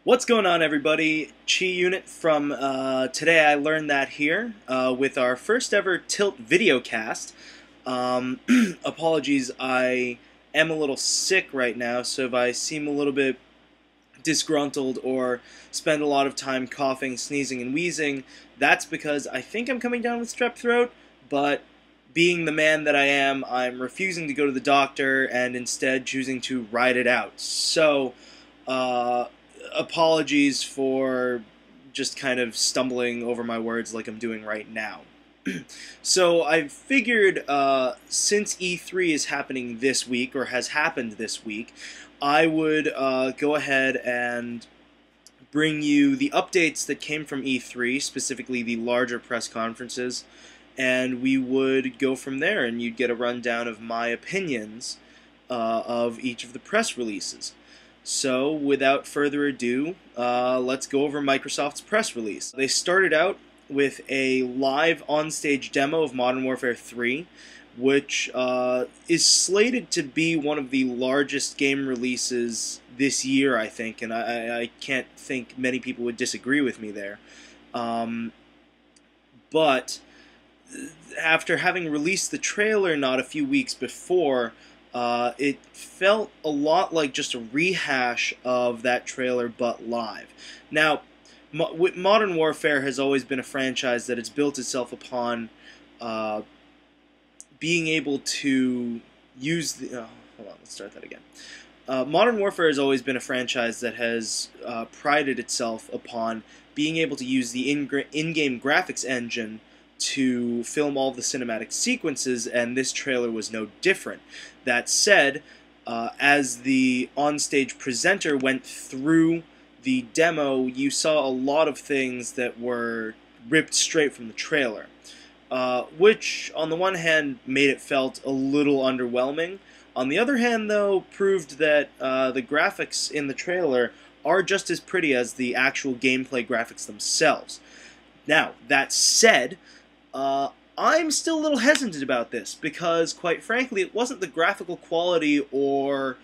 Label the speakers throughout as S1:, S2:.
S1: What's going on, everybody? Chi Unit from Today I Learned That Here with our first ever Tilt videocast. Apologies, I am a little sick right now, so if I seem a little bit disgruntled or spend a lot of time coughing, sneezing, and wheezing, that's because I think I'm coming down with strep throat, but being the man that I am, I'm refusing to go to the doctor and instead choosing to ride it out. So, apologies for just kind of stumbling over my words like I'm doing right now. So I figured since E3 is happening this week, or has happened this week, I would go ahead and bring you the updates that came from E3, specifically the larger press conferences, and we would go from there, and you'd get a rundown of my opinions of each of the press releases. So, without further ado, let's go over Microsoft's press release. They started out with a live on-stage demo of Modern Warfare 3, which is slated to be one of the largest game releases this year, I think, and I can't think many people would disagree with me there. But after having released the trailer not a few weeks before, it felt a lot like just a rehash of that trailer, but live. Now, Modern Warfare has always been a franchise that has built itself upon being able to use the... hold on, let's start that again. Modern Warfare has always been a franchise that has prided itself upon being able to use the in-game graphics engine to film all the cinematic sequences, and this trailer was no different. That said, as the onstage presenter went through the demo, you saw a lot of things that were ripped straight from the trailer, which on the one hand made it felt a little underwhelming. On the other hand, though, proved that the graphics in the trailer are just as pretty as the actual gameplay graphics themselves. Now, that said, I'm still a little hesitant about this because, quite frankly, it wasn't the graphical quality or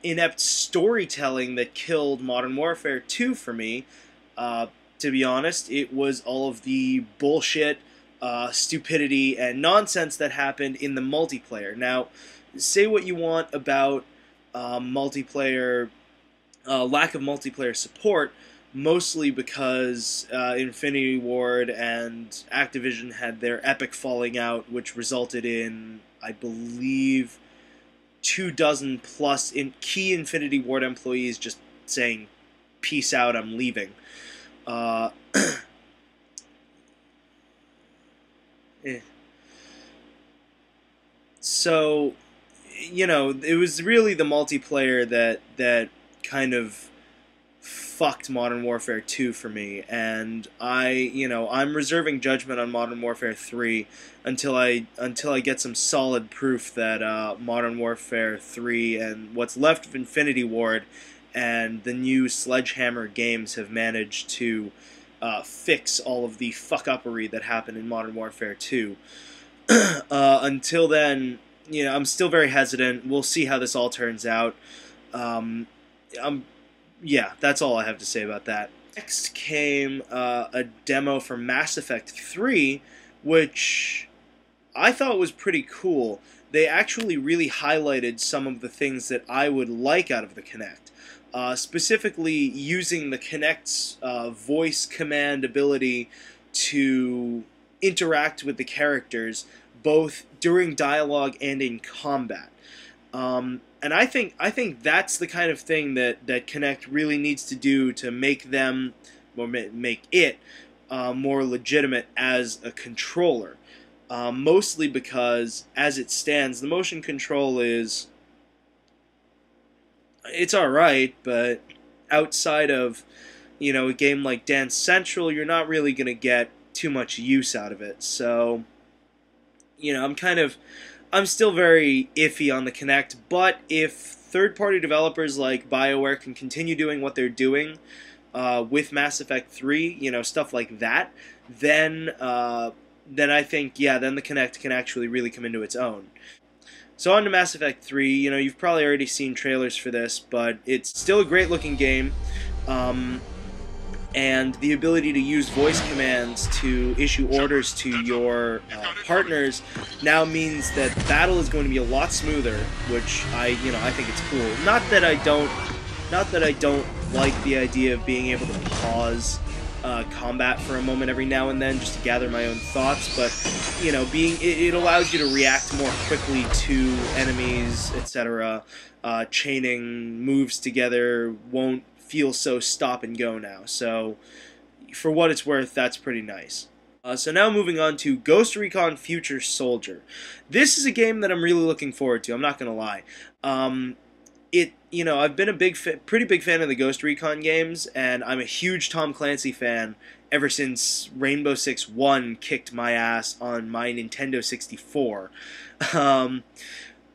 S1: inept storytelling that killed Modern Warfare 2 for me. To be honest, it was all of the bullshit, stupidity, and nonsense that happened in the multiplayer. Now, say what you want about multiplayer, lack of multiplayer support, mostly because Infinity Ward and Activision had their epic falling out, which resulted in, I believe, 24 plus key Infinity Ward employees just saying, "Peace out, I'm leaving." So, you know, it was really the multiplayer that kind of fucked Modern Warfare 2 for me, and I'm reserving judgment on Modern Warfare 3 until I get some solid proof that Modern Warfare 3 and what's left of Infinity Ward and the new Sledgehammer games have managed to fix all of the fuck-uppery that happened in Modern Warfare 2. Until then, I'm still very hesitant. We'll see how this all turns out. Yeah, that's all I have to say about that. Next came a demo for Mass Effect 3, which I thought was pretty cool. They actually really highlighted some of the things that I would like out of the Kinect. Specifically, using the Kinect's voice command ability to interact with the characters, both during dialogue and in combat. And I think that's the kind of thing that Kinect really needs to do to make them, or make it, more legitimate as a controller. Mostly because, as it stands, the motion control it's alright, but outside of, a game like Dance Central, you're not really going to get too much use out of it. So, I'm still very iffy on the Kinect, but if third-party developers like BioWare can continue doing what they're doing with Mass Effect 3, stuff like that, then then I think, yeah, then the Kinect can actually really come into its own. So on to Mass Effect 3, you've probably already seen trailers for this, but it's still a great looking game. And the ability to use voice commands to issue orders to your partners now means that battle is going to be a lot smoother, which I think it's cool. Not that I don't like the idea of being able to pause combat for a moment every now and then just to gather my own thoughts, but it allows you to react more quickly to enemies, etc. Chaining moves together won't feel so stop and go now. So for what it's worth, that's pretty nice. So now moving on to Ghost Recon Future Soldier. This is a game that I'm really looking forward to, I'm not gonna lie. I've been a pretty big fan of the Ghost Recon games, and I'm a huge Tom Clancy fan ever since Rainbow Six 1 kicked my ass on my Nintendo 64.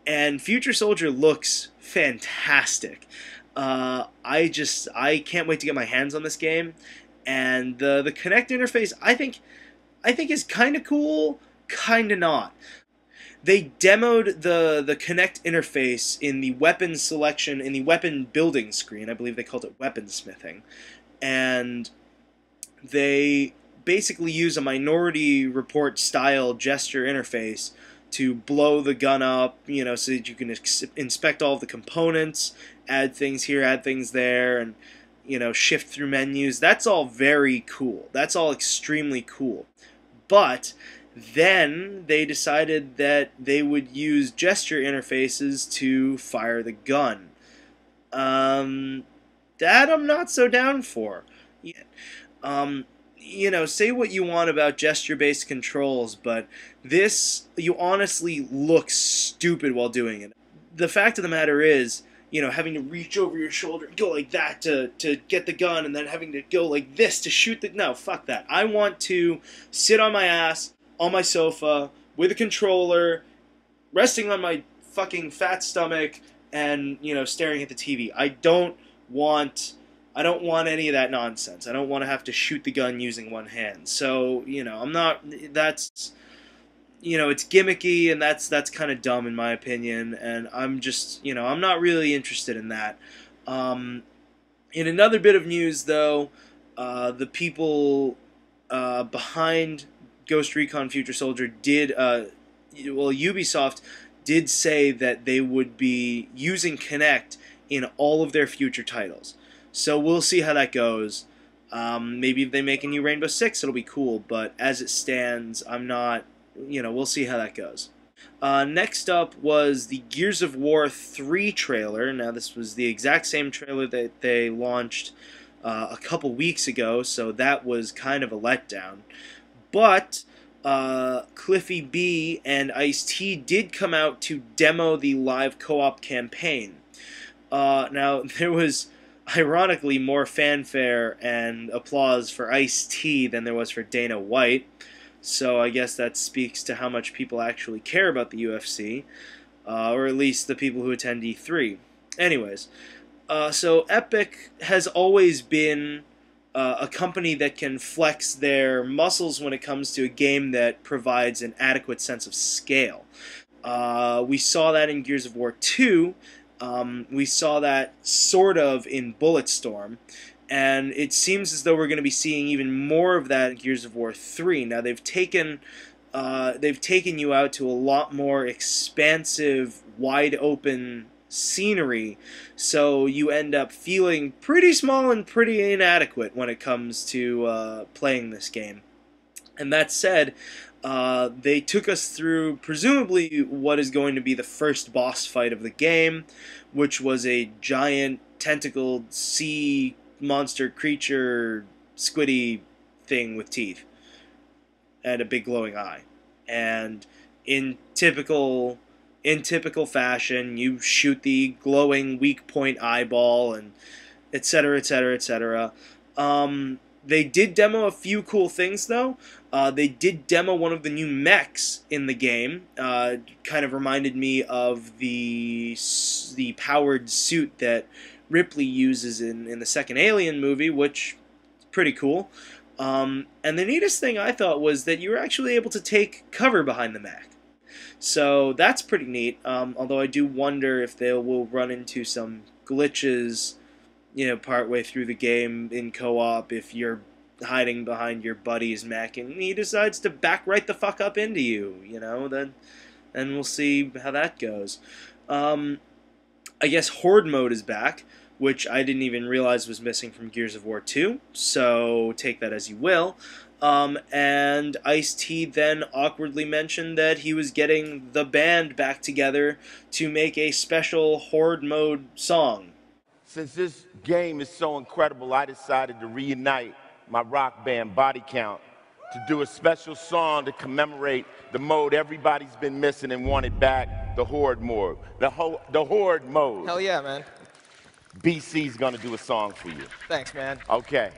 S1: And Future Soldier looks fantastic. I can't wait to get my hands on this game, and the Kinect interface I think is kind of cool, kind of not. They demoed the Kinect interface in the weapon selection, in the weapon building screen. I believe they called it weaponsmithing, and they basically use a Minority Report style gesture interface to blow the gun up, so that you can inspect all of the components, add things here, add things there, and shift through menus. That's all very cool. That's all extremely cool. But then they decided that they would use gesture interfaces to fire the gun. That I'm not so down for. Say what you want about gesture-based controls, but you honestly look stupid while doing it. The fact of the matter is, having to reach over your shoulder and go like that to get the gun, and then having to go like this to shoot the... No, fuck that. I want to sit on my ass, on my sofa, with a controller, resting on my fucking fat stomach, and, staring at the TV. I don't want any of that nonsense. I don't want to have to shoot the gun using one hand. So, I'm not... That's... it's gimmicky, and that's kind of dumb in my opinion, and I'm just, I'm not really interested in that. In another bit of news, though, the people behind Ghost Recon Future Soldier Ubisoft did say that they would be using Kinect in all of their future titles. So we'll see how that goes. Maybe if they make a new Rainbow Six, it'll be cool, but as it stands, I'm not... we'll see how that goes. Next up was the Gears of War 3 trailer. Now, this was the exact same trailer that they launched a couple weeks ago, so that was kind of a letdown. But Cliffy B and Ice-T did come out to demo the live co-op campaign. Now, there was, ironically, more fanfare and applause for Ice-T than there was for Dana White. So I guess that speaks to how much people actually care about the UFC, or at least the people who attend E3. Anyways, so Epic has always been a company that can flex their muscles when it comes to a game that provides an adequate sense of scale. We saw that in Gears of War 2. We saw that sort of in Bulletstorm. And it seems as though we're going to be seeing even more of that in Gears of War 3. Now, they've taken you out to a lot more expansive, wide-open scenery, so you end up feeling pretty small and pretty inadequate when it comes to playing this game. And that said, they took us through presumably what is going to be the first boss fight of the game, which was a giant tentacled sea monster creature squiddy thing with teeth and a big glowing eye. And in typical fashion, you shoot the glowing weak point eyeball, and etc., etc., etc. They did demo a few cool things, though. They did demo one of the new mechs in the game. Kind of reminded me of the powered suit that Ripley uses in the second Alien movie, which is pretty cool. And the neatest thing I thought was that you were actually able to take cover behind the Mac. So that's pretty neat, although I do wonder if they will run into some glitches, partway through the game in co-op if you're hiding behind your buddy's Mac and he decides to back right the fuck up into you, then we'll see how that goes. I guess Horde mode is back, which I didn't even realize was missing from Gears of War 2, so take that as you will. And Ice-T then awkwardly mentioned that he was getting the band back together to make a special Horde mode song.
S2: Since this game is so incredible, I decided to reunite my rock band Body Count to do a special song to commemorate the mode everybody's been missing and wanted back, the Horde mode. The Horde mode.
S3: Hell yeah, man.
S2: BC's gonna do a song for you.
S3: Thanks, man.
S2: Okay.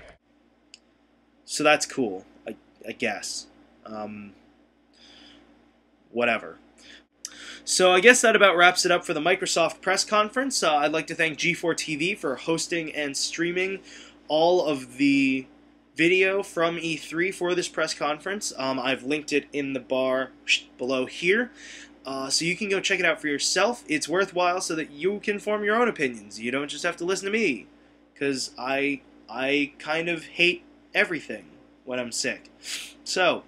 S1: So that's cool, I guess. Whatever. So I guess that about wraps it up for the Microsoft press conference. I'd like to thank G4 TV for hosting and streaming all of the video from E3 for this press conference. I've linked it in the bar below here. So you can go check it out for yourself. It's worthwhile so that you can form your own opinions. You don't just have to listen to me. Because I kind of hate everything when I'm sick. So,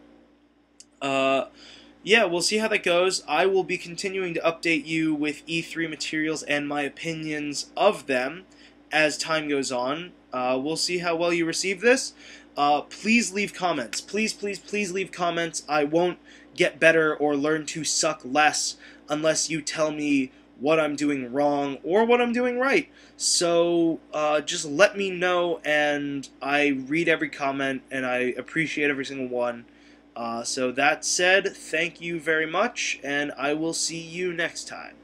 S1: yeah, we'll see how that goes. I will be continuing to update you with E3 materials and my opinions of them as time goes on. We'll see how well you receive this. Please leave comments. Please, please, please leave comments. I won't get better or learn to suck less unless you tell me what I'm doing wrong or what I'm doing right. So just let me know, and I read every comment and I appreciate every single one. So that said, thank you very much, and I will see you next time.